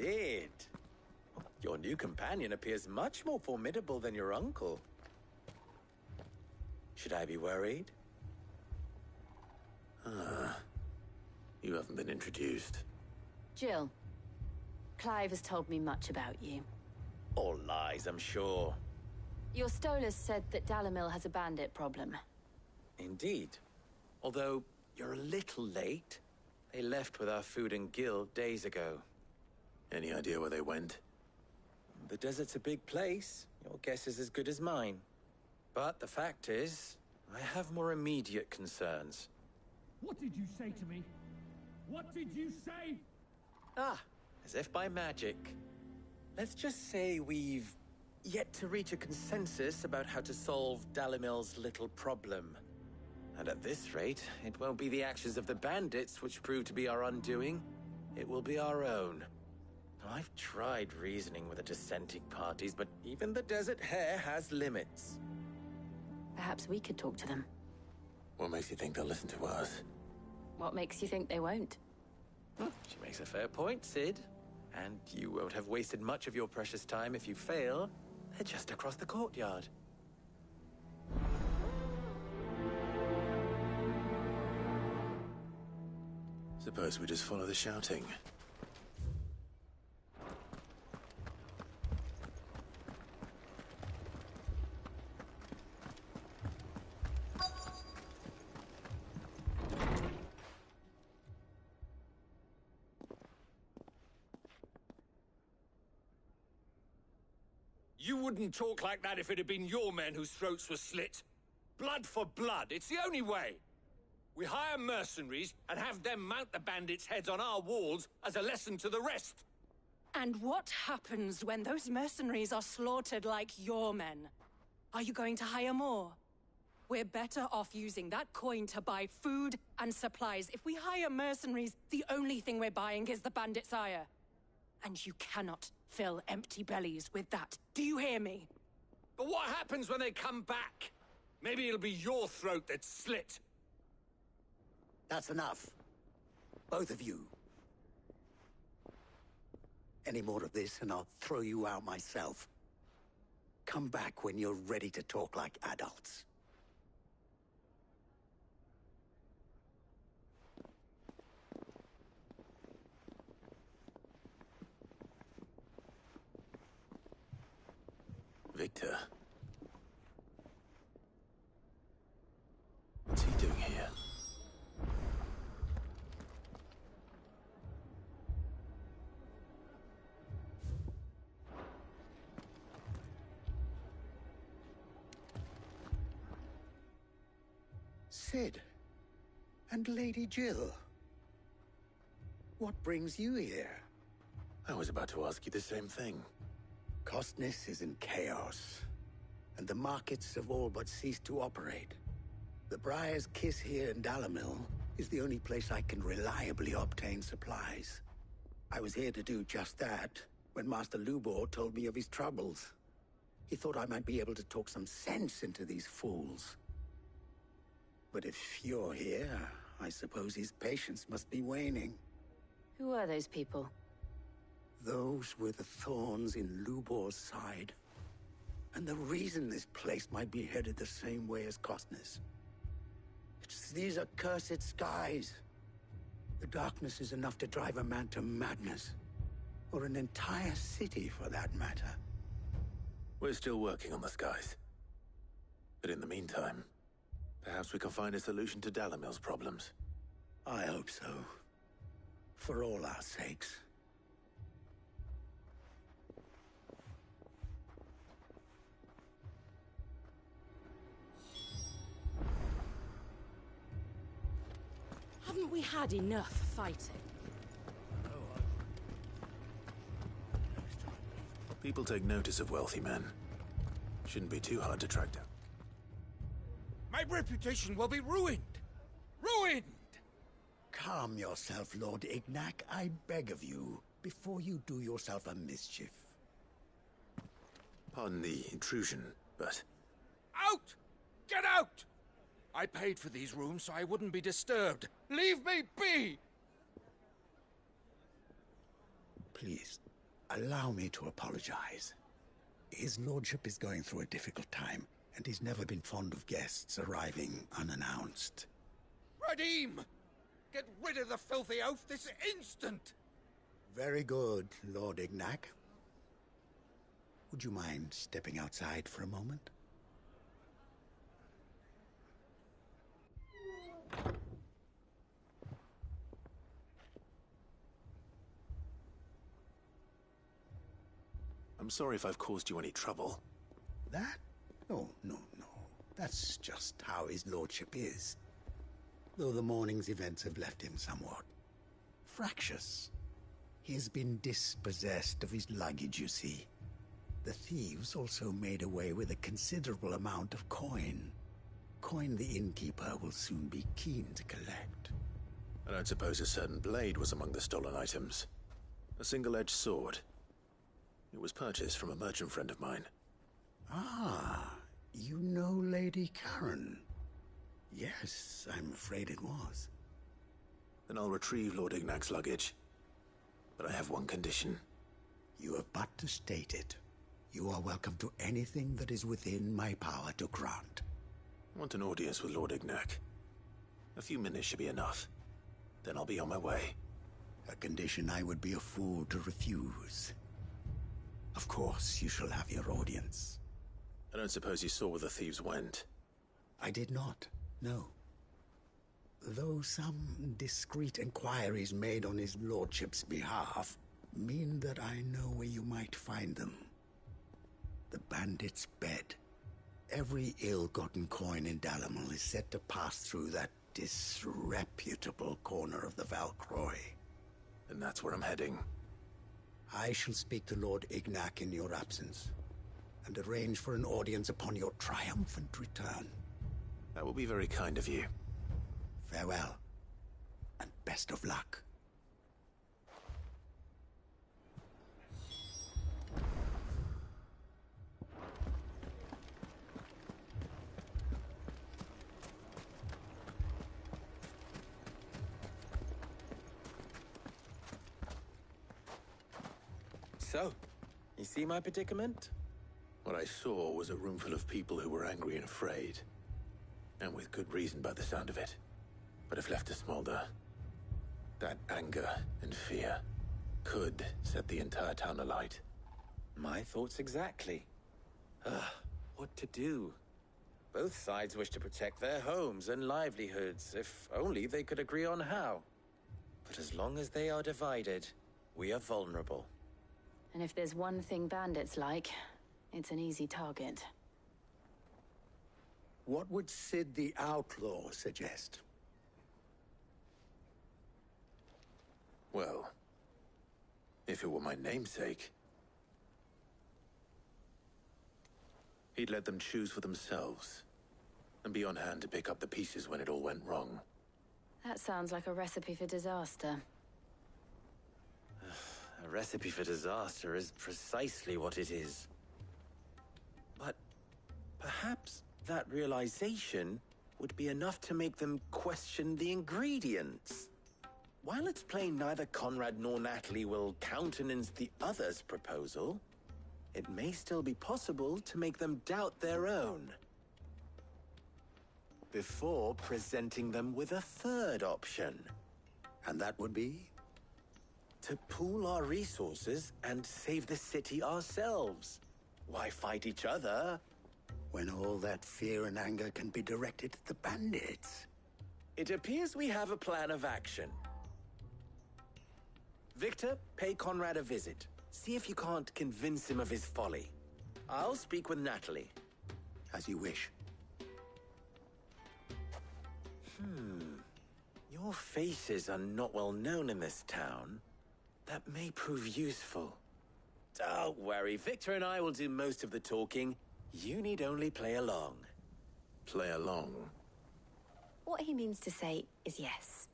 Sid. Your new companion appears much more formidable than your uncle. Should I be worried? You haven't been introduced. Jill, Clive has told me much about you. All lies, I'm sure. Your Stolas said that Dalamil has a bandit problem. Indeed. Although, you're a little late. They left with our food and guild days ago. Any idea where they went? The desert's a big place. Your guess is as good as mine. But the fact is, I have more immediate concerns. What did you say to me? What did you say? As if by magic. Let's just say we've yet to reach a consensus about how to solve Dalamil's little problem. And at this rate, it won't be the actions of the bandits which prove to be our undoing. It will be our own. I've tried reasoning with the dissenting parties, but even the Desert Hare has limits. Perhaps we could talk to them. What makes you think they'll listen to us? What makes you think they won't? She makes a fair point, Sid. And you won't have wasted much of your precious time if you fail. They're just across the courtyard. Suppose we just follow the shouting. You wouldn't talk like that if it had been your men whose throats were slit. Blood for blood, it's the only way. We hire mercenaries and have them mount the bandits' heads on our walls as a lesson to the rest. And what happens when those mercenaries are slaughtered like your men? Are you going to hire more? We're better off using that coin to buy food and supplies. If we hire mercenaries, the only thing we're buying is the bandits' ire. And you cannot fill empty bellies with that. Do you hear me? But what happens when they come back? Maybe it'll be your throat that's slit. That's enough. Both of you. Any more of this and I'll throw you out myself. Come back when you're ready to talk like adults. Victor. What's he doing here? Sid. And Lady Jill. What brings you here? I was about to ask you the same thing. Costness is in chaos, and the markets have all but ceased to operate. The Briar's Kiss here in Dalamil is the only place I can reliably obtain supplies. I was here to do just that when Master Lubor told me of his troubles. He thought I might be able to talk some sense into these fools. But if you're here, I suppose his patience must be waning. Who are those people? Those were the thorns in Lubor's side. And the reason this place might be headed the same way as Costness. It's these accursed skies. The darkness is enough to drive a man to madness. Or an entire city, for that matter. We're still working on the skies. But in the meantime, perhaps we can find a solution to Dalamil's problems. I hope so. For all our sakes. Haven't we had enough fighting? People take notice of wealthy men. Shouldn't be too hard to track down. My reputation will be ruined! Ruined! Calm yourself, Lord Ignac, I beg of you, before you do yourself a mischief. Pardon the intrusion, but... Out! Get out! I paid for these rooms so I wouldn't be disturbed. Leave me be! Please, Allow me to apologize. His lordship is going through a difficult time, and he's never been fond of guests arriving unannounced. Redeem! Get rid of the filthy oaf this instant! Very good, Lord Ignac. Would you mind stepping outside for a moment? I'm sorry if I've caused you any trouble. That? Oh, no. That's just how his lordship is. Though the morning's events have left him somewhat fractious. He has been dispossessed of his luggage, you see. The thieves also made away with a considerable amount of coin. Coin the innkeeper will soon be keen to collect. I don't suppose a certain blade was among the stolen items. A single-edged sword. It was purchased from a merchant friend of mine. Ah, you know Lady Karen. Yes, I'm afraid it was. Then I'll retrieve Lord Ignac's luggage. But I have one condition. You have but to state it. You are welcome to anything that is within my power to grant. I want an audience with Lord Ignac. A few minutes should be enough. Then I'll be on my way. A condition I would be a fool to refuse. Of course, you shall have your audience. I don't suppose you saw where the thieves went. I did not, no. Though some discreet inquiries made on his lordship's behalf mean that I know where you might find them. The bandit's bed. Every ill-gotten coin in Dalimil is said to pass through that disreputable corner of the Valcroy. And that's where I'm heading. I shall speak to Lord Ignac in your absence, and arrange for an audience upon your triumphant return. That will be very kind of you. Farewell, and best of luck. So, you see my predicament? What I saw was a room full of people who were angry and afraid. And with good reason by the sound of it. But if left to smolder, that anger and fear could set the entire town alight. My thoughts exactly. What to do? Both sides wish to protect their homes and livelihoods, if only they could agree on how. But as long as they are divided, we are vulnerable. And if there's one thing bandits like, it's an easy target. What would Sid the Outlaw suggest? Well, if it were my namesake, he'd let them choose for themselves, and be on hand to pick up the pieces when it all went wrong. That sounds like a recipe for disaster. A recipe for disaster is precisely what it is. But perhaps that realization would be enough to make them question the ingredients. While it's plain neither Conrad nor Natalie will countenance the other's proposal, it may still be possible to make them doubt their own. Before presenting them with a third option. And that would be? To pool our resources and save the city ourselves. Why fight each other? When all that fear and anger can be directed at the bandits. It appears we have a plan of action. Victor, pay Conrad a visit. See if you can't convince him of his folly. I'll speak with Natalie. As you wish. Your faces are not well known in this town. That may prove useful. Don't worry, Victor and I will do most of the talking. You need only play along. Play along? What he means to say is yes.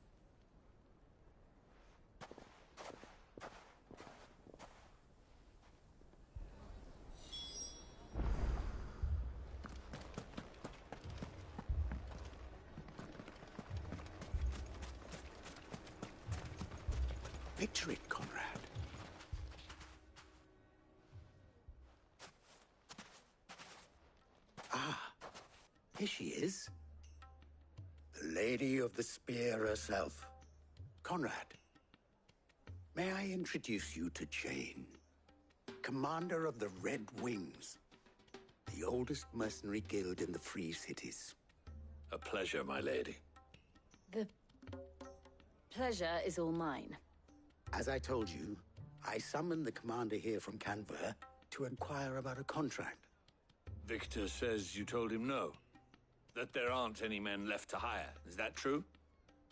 Picture it, Conrad. Here she is. The Lady of the Spear herself. Conrad. May I introduce you to Jane, commander of the Red Wings, the oldest mercenary guild in the Free Cities. A pleasure, my lady. The pleasure is all mine. As I told you, I summoned the commander here from Canver to inquire about a contract. Victor says you told him no. That there aren't any men left to hire. Is that true?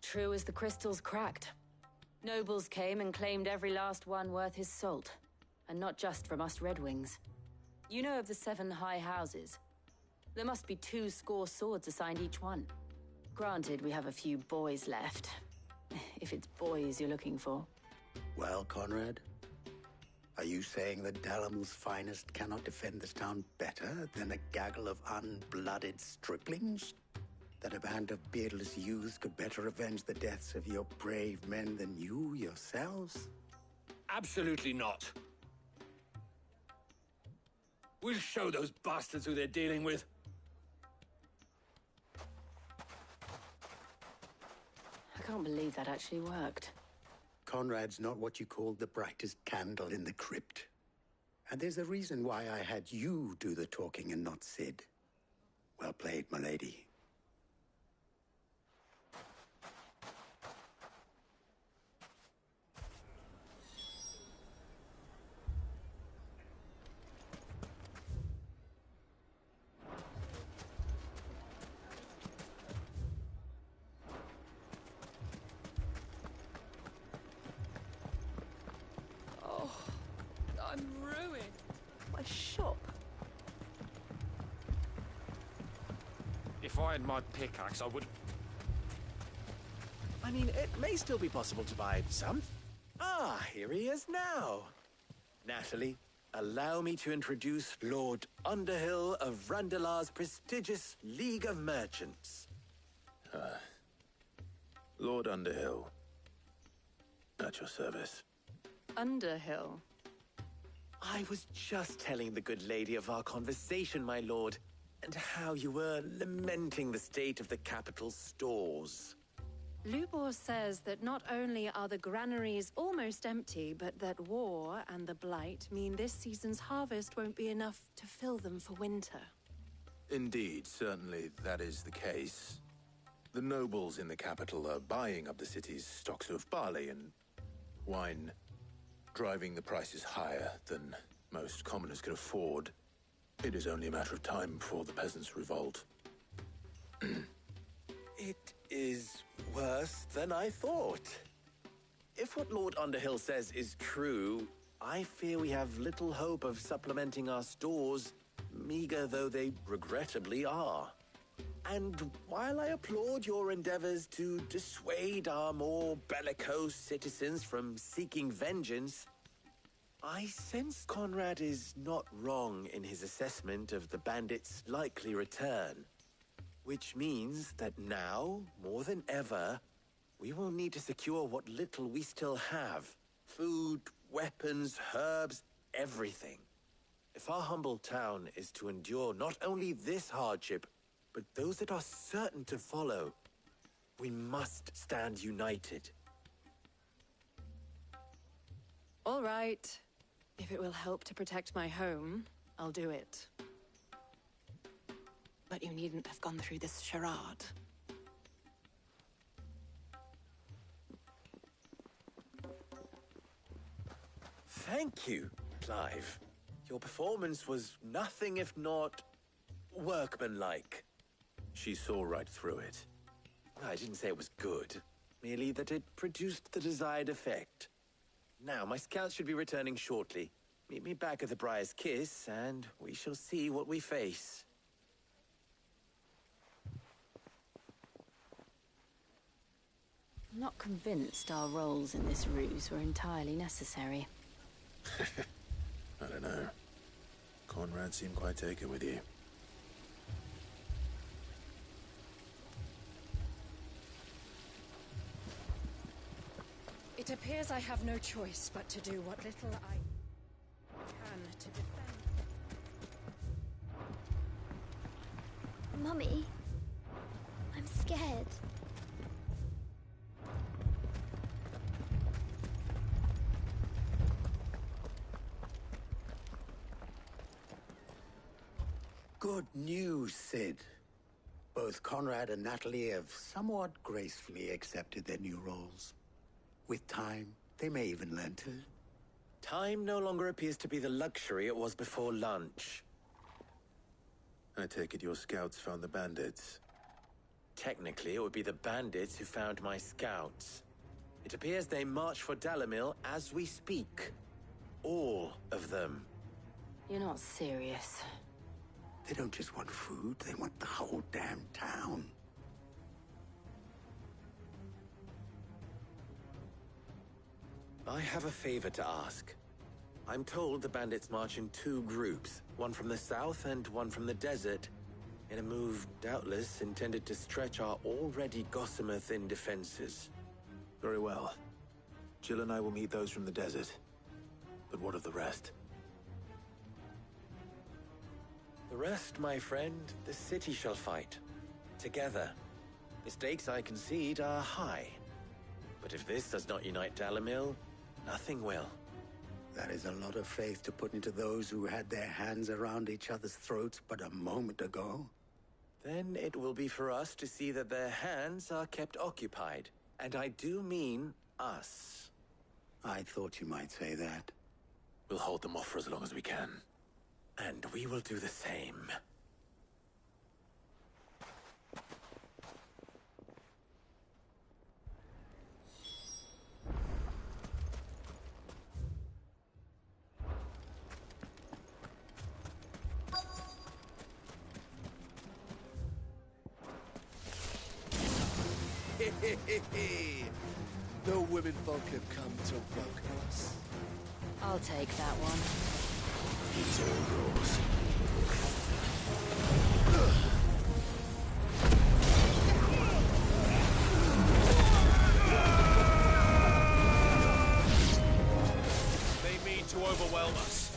True as the crystals cracked. Nobles came and claimed every last one worth his salt. And not just from us Red Wings. You know of the 7 high houses. There must be 2 swords assigned each one. Granted, we have a few boys left. If it's boys you're looking for. Well, Conrad, are you saying that Dalamil's finest cannot defend this town better than a gaggle of unblooded striplings? That a band of beardless youths could better avenge the deaths of your brave men than you yourselves? Absolutely not. We'll show those bastards who they're dealing with. I can't believe that actually worked. Conrad's not what you called the brightest candle in the crypt. And there's a reason why I had you do the talking and not Sid. Well played, my lady. I'm ruined. My shop. If I had my pickaxe, I would... I mean, it may still be possible to buy some. Ah, here he is now. Natalie, allow me to introduce Lord Underhill of Randalar's prestigious League of Merchants. Lord Underhill. At your service. Underhill. I was just telling the good lady of our conversation, my lord, and how you were lamenting the state of the capital's stores. Lubor says that not only are the granaries almost empty, but that war and the Blight mean this season's harvest won't be enough to fill them for winter. Indeed, certainly that is the case. The nobles in the capital are buying up the city's stocks of barley and wine, driving the prices higher than most commoners can afford. It is only a matter of time before the peasants revolt. It is worse than I thought. If what Lord Underhill says is true, I fear we have little hope of supplementing our stores, meager though they regrettably are. And while I applaud your endeavors to dissuade our more bellicose citizens from seeking vengeance, I sense Conrad is not wrong in his assessment of the bandits' likely return. Which means that now, more than ever, we will need to secure what little we still have. Food, weapons, herbs, everything. If our humble town is to endure not only this hardship, but those that are certain to follow, we must stand united. All right. If it will help to protect my home, I'll do it. But you needn't have gone through this charade. Thank you, Clive. Your performance was nothing if not workmanlike. She saw right through it. I didn't say it was good, merely that it produced the desired effect. Now, my scouts should be returning shortly. Meet me back at the Briar's Kiss, and we shall see what we face. I'm not convinced our roles in this ruse were entirely necessary. I don't know. Conrad seemed quite taken with you. It appears I have no choice but to do what little I can to defend. Mummy, Good news, Sid. Both Conrad and Natalie have somewhat gracefully accepted their new roles. With time, they may even learn to. Time no longer appears to be the luxury it was before lunch. I take it your scouts found the bandits. Technically, it would be the bandits who found my scouts. It appears they march for Dalimil as we speak. All of them. You're not serious. They don't just want food, they want the whole damn town. I have a favor to ask. I'm told the bandits march in two groups, one from the south and one from the desert, in a move doubtless intended to stretch our already gossamer-thin defenses. Very well. Jill and I will meet those from the desert. But what of the rest? The rest, my friend, the city shall fight. Together. The stakes, I concede, are high. But if this does not unite Dalimil, nothing will. That is a lot of faith to put into those who had their hands around each other's throats but a moment ago. Then it will be for us to see that their hands are kept occupied. And I do mean us. I thought you might say that. We'll hold them off for as long as we can. And we will do the same. The women folk have come to welcome us. I'll take that one. It's all yours. They mean to overwhelm us.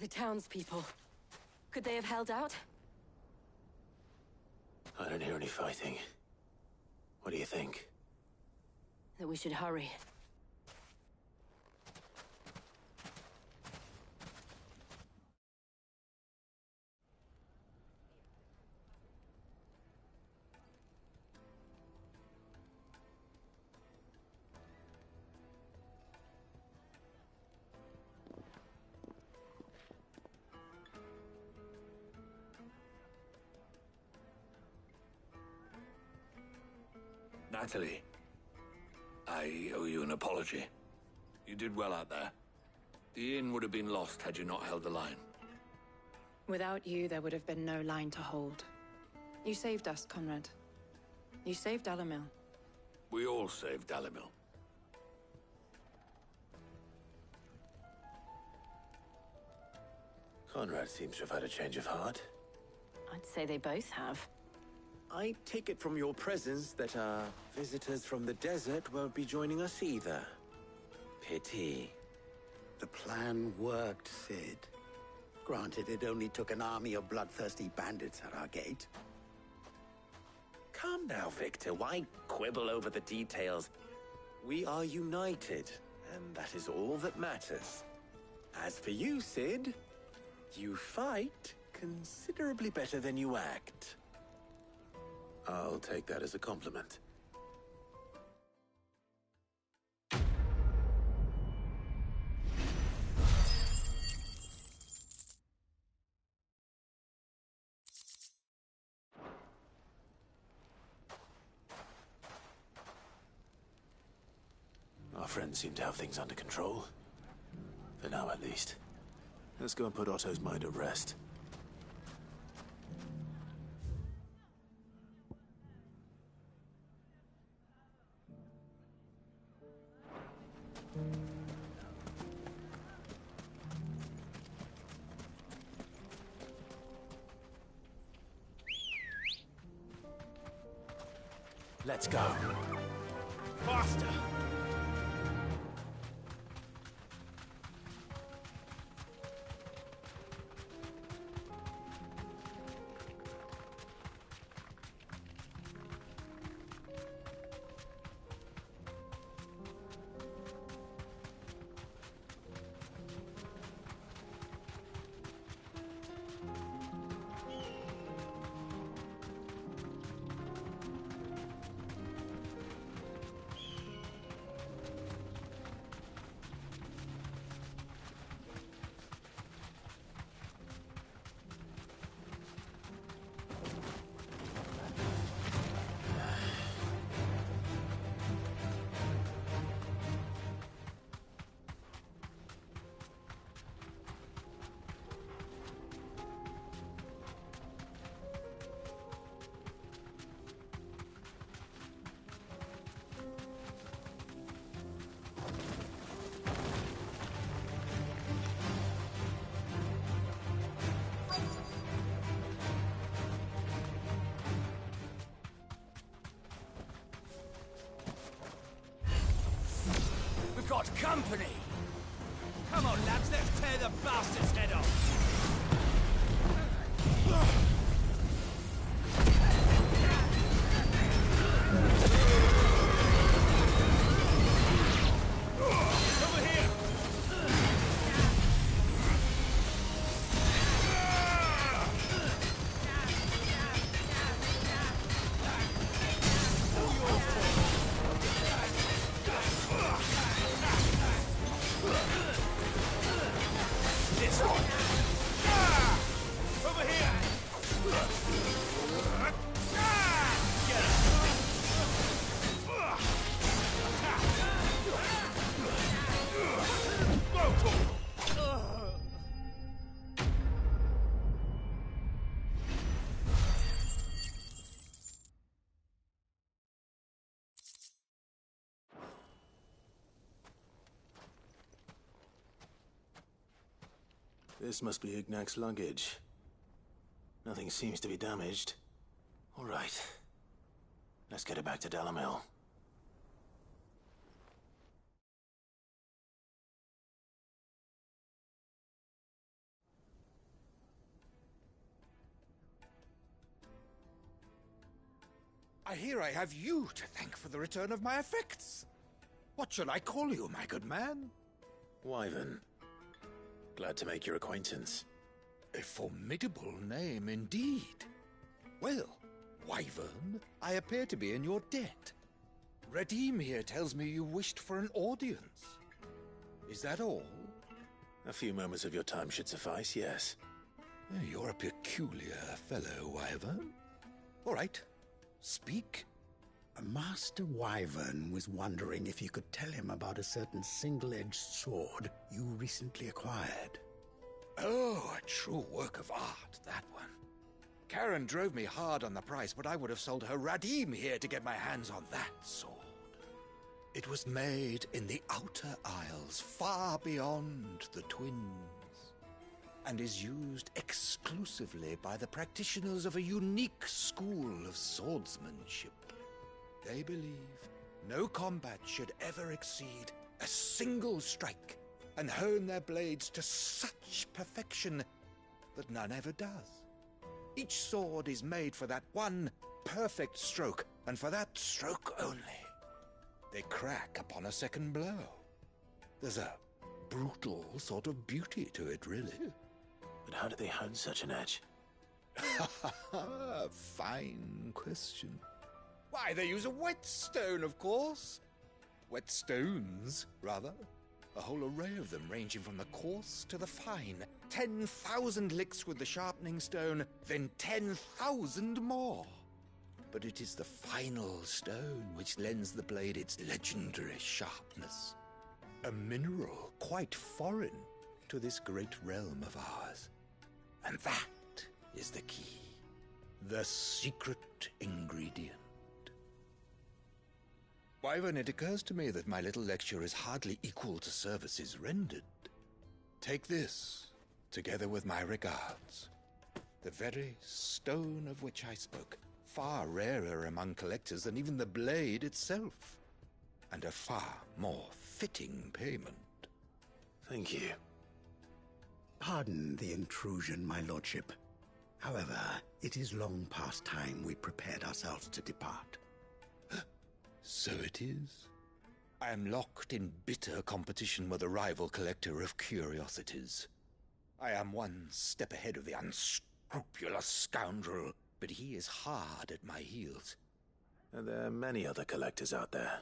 The townspeople. Could they have held out? I don't hear any fighting. What do you think? That we should hurry. Natalie, I owe you an apology. You did well out there. The inn would have been lost had you not held the line. Without you, there would have been no line to hold. You saved us, Conrad. You saved Dalimil. We all saved Dalimil. Conrad seems to have had a change of heart. I'd say they both have. I take it from your presence that our visitors from the desert won't be joining us either. Pity. The plan worked, Sid. Granted, it only took an army of bloodthirsty bandits at our gate. Calm now, Victor. Why quibble over the details? We are united, and that is all that matters. As for you, Sid, you fight considerably better than you act. I'll take that as a compliment. Our friends seem to have things under control. For now, at least. Let's go and put Otto's mind at rest. Let's go. Faster! Got company! Come on, lads, let's tear the bastard's head off! Over here! This one! Over here! This must be Ignac's luggage. Nothing seems to be damaged. All right. Let's get it back to Dalimil. I hear I have you to thank for the return of my effects. What shall I call you, my good man? Wyvern. Glad to make your acquaintance. A formidable name indeed. Well, Wyvern, I appear to be in your debt. Redeem here tells me you wished for an audience. Is that all? A few moments of your time should suffice, yes. You're a peculiar fellow, Wyvern. All right, speak. Master Wyvern was wondering if you could tell him about a certain single-edged sword you recently acquired. Oh, a true work of art, that one. Karen drove me hard on the price, but I would have sold her Radim here to get my hands on that sword. It was made in the Outer Isles, far beyond the Twins, and is used exclusively by the practitioners of a unique school of swordsmanship. They believe no combat should ever exceed a single strike, and hone their blades to such perfection that none ever does. Each sword is made for that one perfect stroke, and for that stroke only. They crack upon a second blow. There's a brutal sort of beauty to it, really. But how do they hone such an edge? Fine question. Why, they use a whetstone, of course. Whetstones, rather. A whole array of them, ranging from the coarse to the fine. 10,000 licks with the sharpening stone, then 10,000 more. But it is the final stone which lends the blade its legendary sharpness. A mineral quite foreign to this great realm of ours. And that is the key. The secret ingredient. Wyvern, it occurs to me that my little lecture is hardly equal to services rendered. Take this, together with my regards. The very stone of which I spoke, far rarer among collectors than even the blade itself, and a far more fitting payment. Thank you. Pardon the intrusion, my lordship. However, it is long past time we prepared ourselves to depart. So it is. I am locked in bitter competition with a rival collector of curiosities. I am one step ahead of the unscrupulous scoundrel, but he is hard at my heels. Are there many other collectors out there?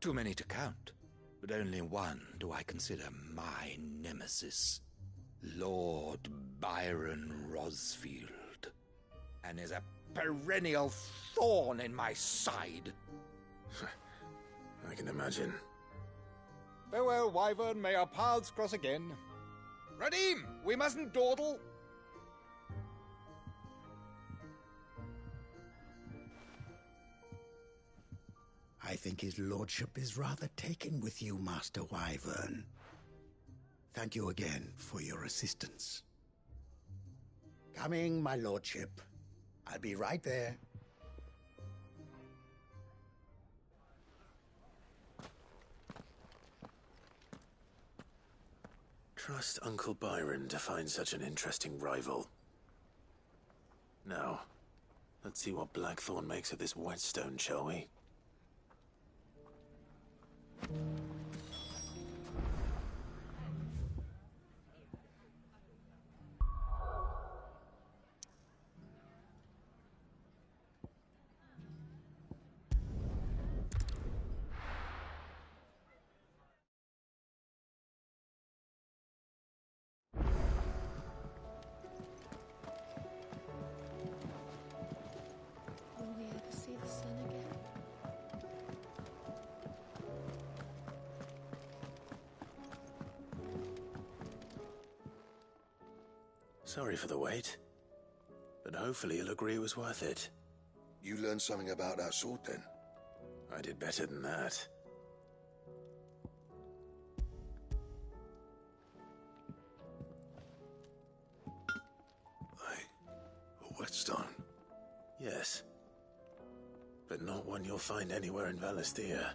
Too many to count, but only one do I consider my nemesis. Lord Byron Rosfield. And is a perennial thorn in my side. I can imagine. Farewell, Wyvern. May our paths cross again. Radim, we mustn't dawdle. I think his lordship is rather taken with you, Master Wyvern. Thank you again for your assistance. Coming, my lordship. I'll be right there. Trust Uncle Byron to find such an interesting rival. Now, let's see what Blackthorn makes of this whetstone, shall we? Will we ever see the sun again? Sorry for the wait, but hopefully you'll agree it was worth it. You learned something about that sword then? I did better than that. A whetstone? Yes. But not one you'll find anywhere in Valisthea.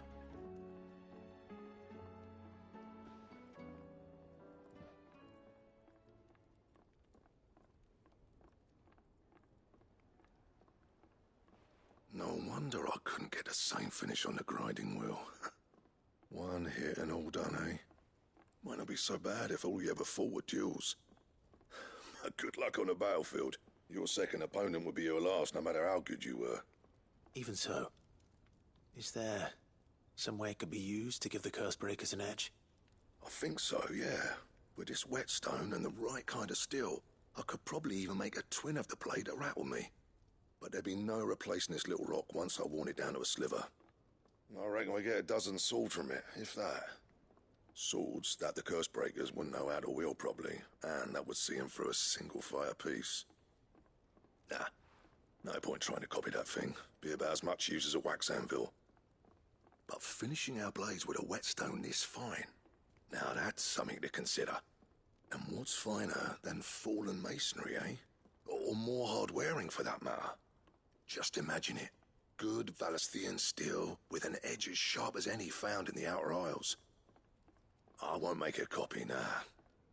No wonder I couldn't get the same finish on the grinding wheel. One hit and all done, eh? Might not be so bad if all you ever fought were duels. Good luck on the battlefield. Your second opponent would be your last, no matter how good you were. Even so, is there some way it could be used to give the curse breakers an edge? I think so, yeah. With this whetstone and the right kind of steel, I could probably even make a twin of the blade that rattled me. But there'd be no replacing this little rock once I worn it down to a sliver. I reckon we get a dozen swords from it, if that. Swords that the curse breakers wouldn't know how to wield properly, and that would see them through a single fire piece. Nah, no point trying to copy that thing. Be about as much use as a wax anvil. But finishing our blades with a whetstone this fine, now that's something to consider. And what's finer than fallen masonry, eh? Or more hard wearing, for that matter. Just imagine it. good Valisthean steel with an edge as sharp as any found in the Outer Isles. I won't make a copy now.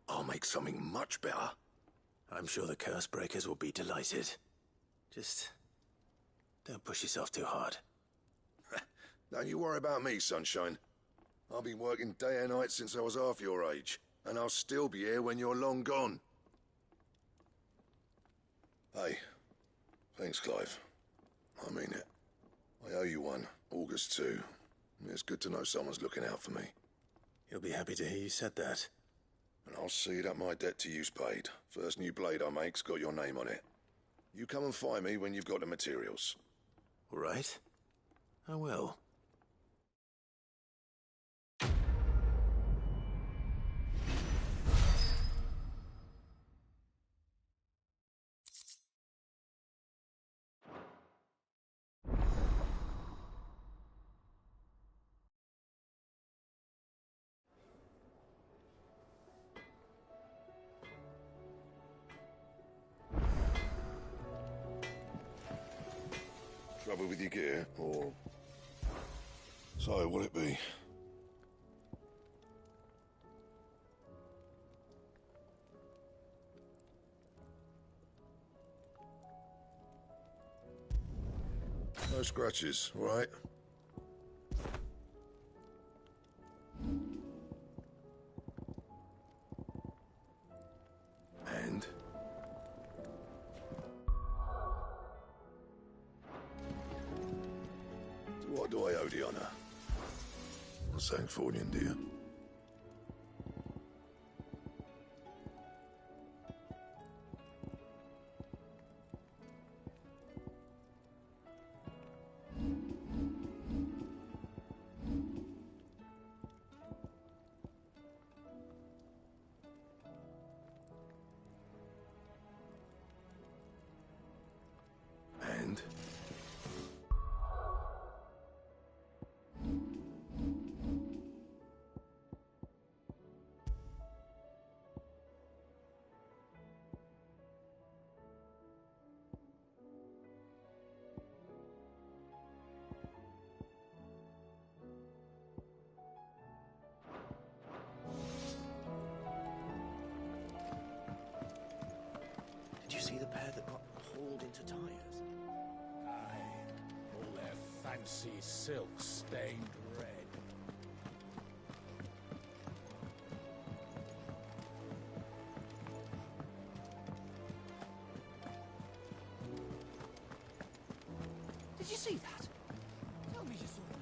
I'll make something much better. I'm sure the curse breakers will be delighted. Just don't push yourself too hard. Don't you worry about me, Sunshine. I've been working day and night since I was half your age, and I'll still be here when you're long gone. Hey, thanks, Clive. I mean it. I owe you one, August too. It's good to know someone's looking out for me. He'll be happy to hear you said that. And I'll see that my debt to you's paid. First new blade I make's got your name on it. You come and find me when you've got the materials. All right. I will. Trouble with your gear, or... So, what'll it be? No scratches, all right? And? What do I owe the honor? Not saying Fornian, do you? And? Did you see the pair that got hauled into tires? Aye, all their fancy silk stained red. Did you see that? Tell me you saw that.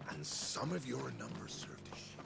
And some of your numbers served as shield.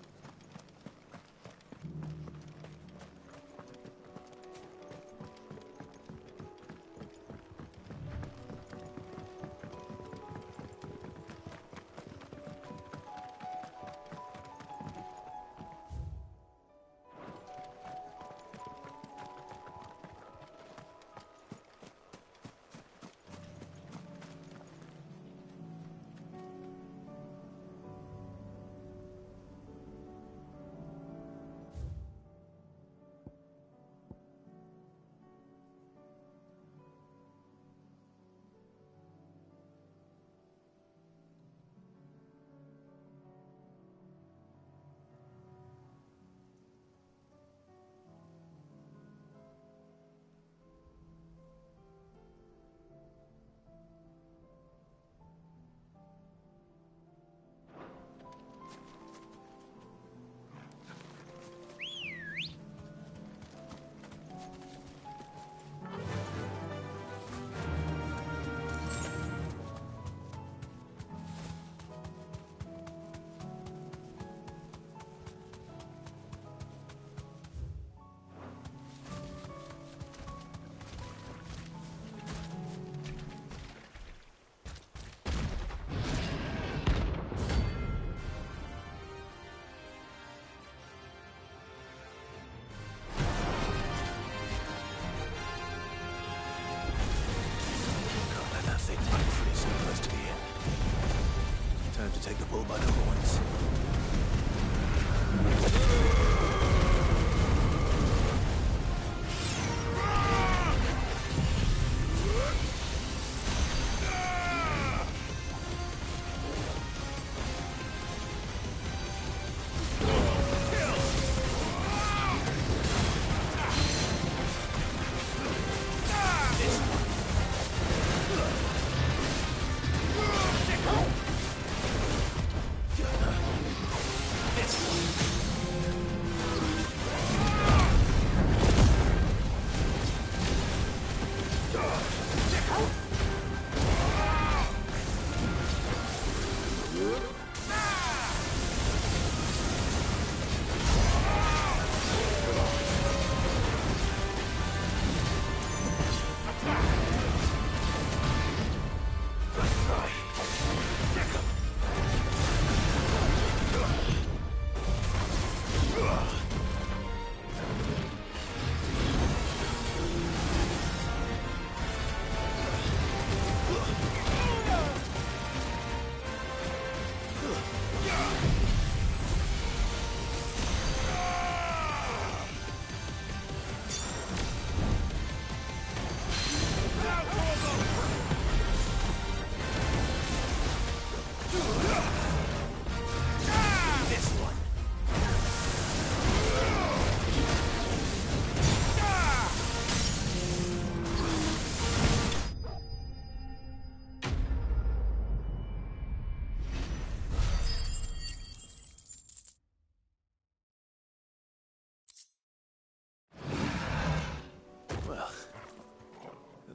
take the bull by the horns.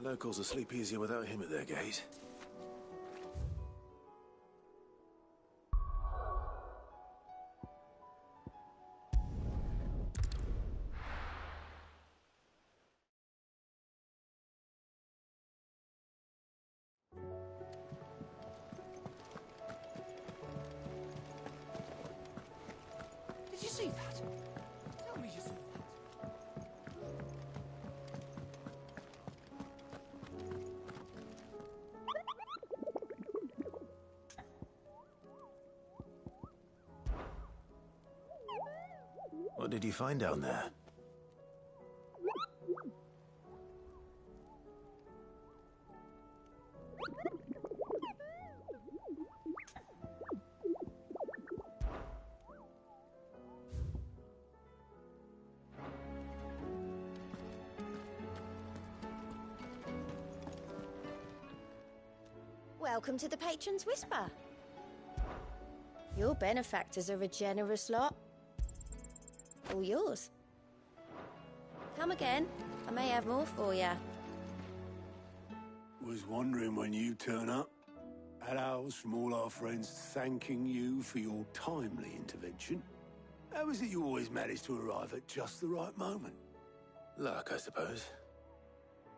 Locals will sleep easier without him at their gate. Did you see that? Tell me you saw that. What did you find down there? Welcome to the Patron's Whisper. Your benefactors are a generous lot. All yours. Come again. I may have more for you. Was wondering when you turn up. Had owls from all our friends thanking you for your timely intervention. How is it you always manage to arrive at just the right moment? Luck, I suppose.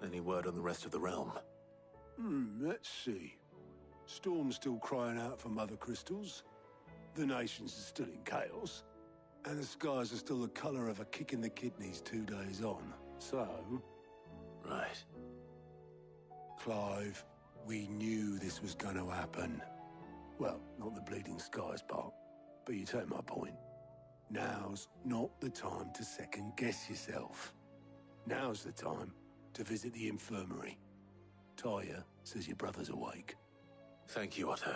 Any word on the rest of the realm? Let's see. Storm's still crying out for Mothercrystals. The nations are still in chaos. And the skies are still the colour of a kick in the kidneys 2 days on. So... Right. Clive, we knew this was going to happen. Well, not the bleeding skies part, but you take my point. Now's not the time to second-guess yourself. Now's the time to visit the infirmary. Tyre says your brother's awake. Thank you, Otto.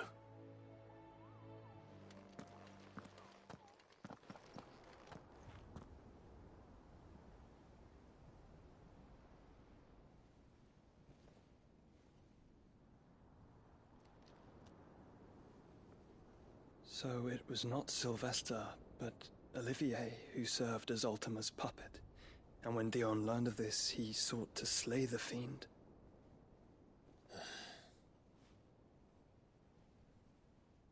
So it was not Sylvester, but Olivier who served as Ultima's puppet. And when Dion learned of this, he sought to slay the fiend.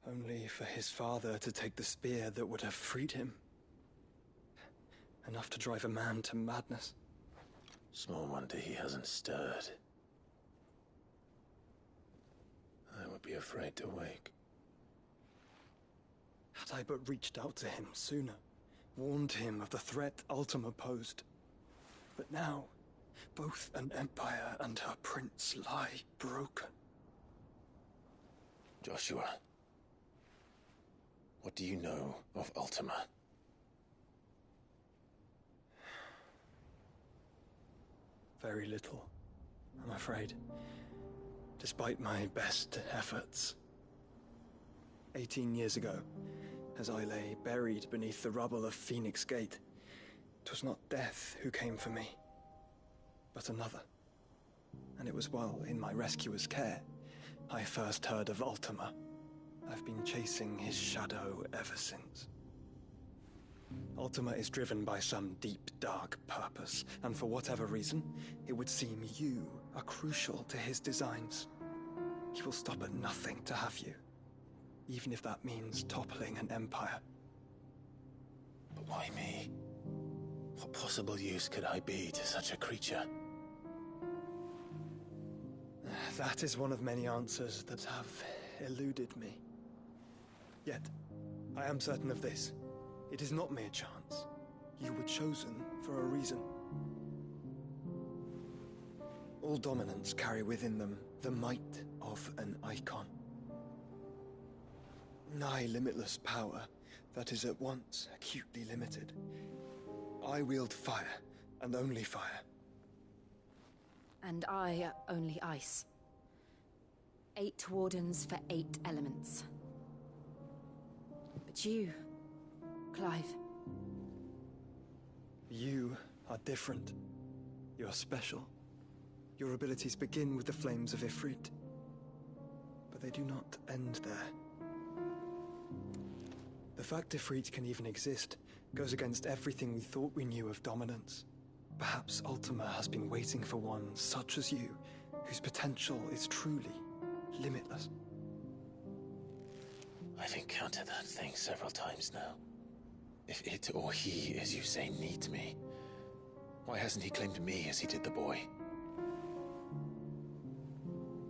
Only for his father to take the spear that would have freed him. Enough to drive a man to madness. Small wonder he hasn't stirred. I would be afraid to wake. Had I but reached out to him sooner, warned him of the threat Ultima posed. But now, both an empire and her prince lie broken. Joshua, What do you know of Ultima? Very little, I'm afraid. Despite my best efforts. 18 years ago, as I lay buried beneath the rubble of Phoenix Gate, 'twas not death who came for me, but another. And it was while in my rescuer's care, I first heard of Ultima. I've been chasing his shadow ever since. Ultima is driven by some deep, dark purpose, and for whatever reason, it would seem you are crucial to his designs. He will stop at nothing to have you, even if that means toppling an empire. But why me? What possible use could I be to such a creature? That is one of many answers that have eluded me. Yet, I am certain of this. It is not mere chance. You were chosen for a reason. All dominants carry within them the might of an icon. Nigh limitless power that is at once acutely limited. I wield fire, and only fire. And I only ice. 8 wardens for 8 elements. But you, Clive. You are different. You're special. Your abilities begin with the flames of Ifrit. But they do not end there. The fact Ifrit can even exist goes against everything we thought we knew of dominance. Perhaps Ultima has been waiting for one such as you, whose potential is truly limitless. I've encountered that thing several times now. If it or he, as you say, needs me, why hasn't he claimed me as he did the boy?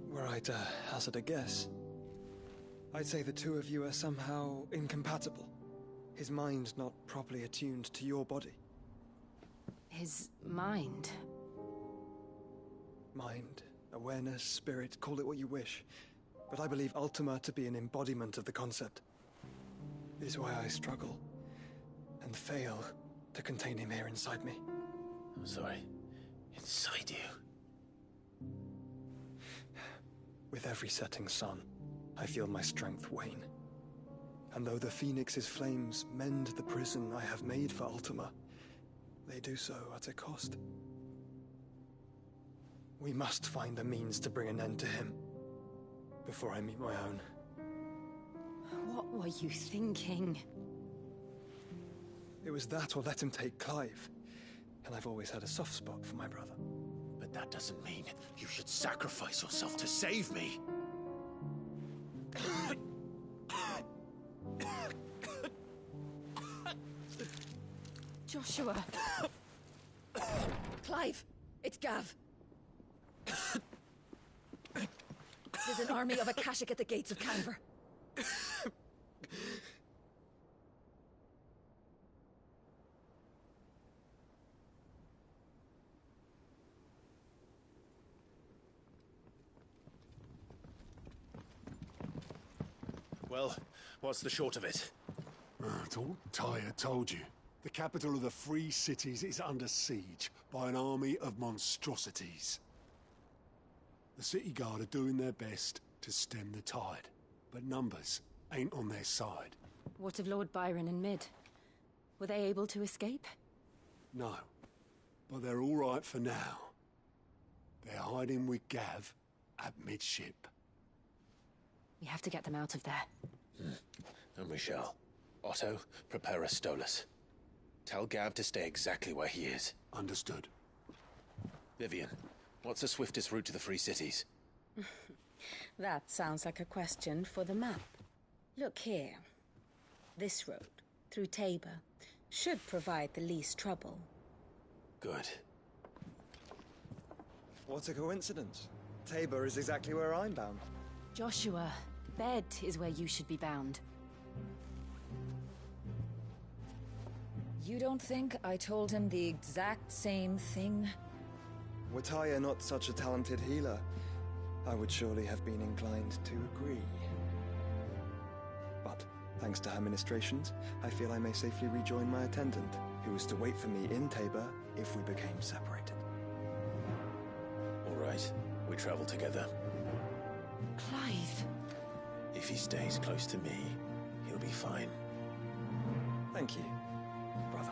Were I to hazard a guess, I'd say the two of you are somehow incompatible. His mind not properly attuned to your body. His mind? Mind, awareness, spirit, call it what you wish. But I believe Ultima to be an embodiment of the concept. It is why I struggle and fail to contain him here inside me. I'm sorry. Inside you? With every setting sun, I feel my strength wane. And though the Phoenix's flames mend the prison I have made for Ultima, they do so at a cost. We must find a means to bring an end to him before I meet my own. What were you thinking? It was that or let him take Clive. And I've always had a soft spot for my brother. But that doesn't mean you should sacrifice yourself to save me. Joshua. Clive, it's Gav. There's an army of Akashic at the gates of Canver. Well, what's the short of it? Tyre told you. The capital of the Free Cities is under siege by an army of monstrosities. The City Guard are doing their best to stem the tide, but numbers ain't on their side. What of Lord Byron and Mid? Were they able to escape? No, but they're all right for now. They're hiding with Gav at midship. We have to get them out of there. And we shall. Otto, prepare a Stolas. Tell Gav to stay exactly where he is. Understood. Vivian, what's the swiftest route to the Free Cities? That sounds like a question for the map. Look here. This road, through Tabor, should provide the least trouble. Good. What a coincidence. Tabor is exactly where I'm bound. Joshua, bed is where you should be bound. You don't think I told him the exact same thing? Were Tyre not such a talented healer, I would surely have been inclined to agree. But Thanks to her ministrations, I feel I may safely rejoin my attendant, who was to wait for me in Tabor if we became separated. All right, we travel together. Clive. If he stays close to me, he'll be fine. Thank you, brother.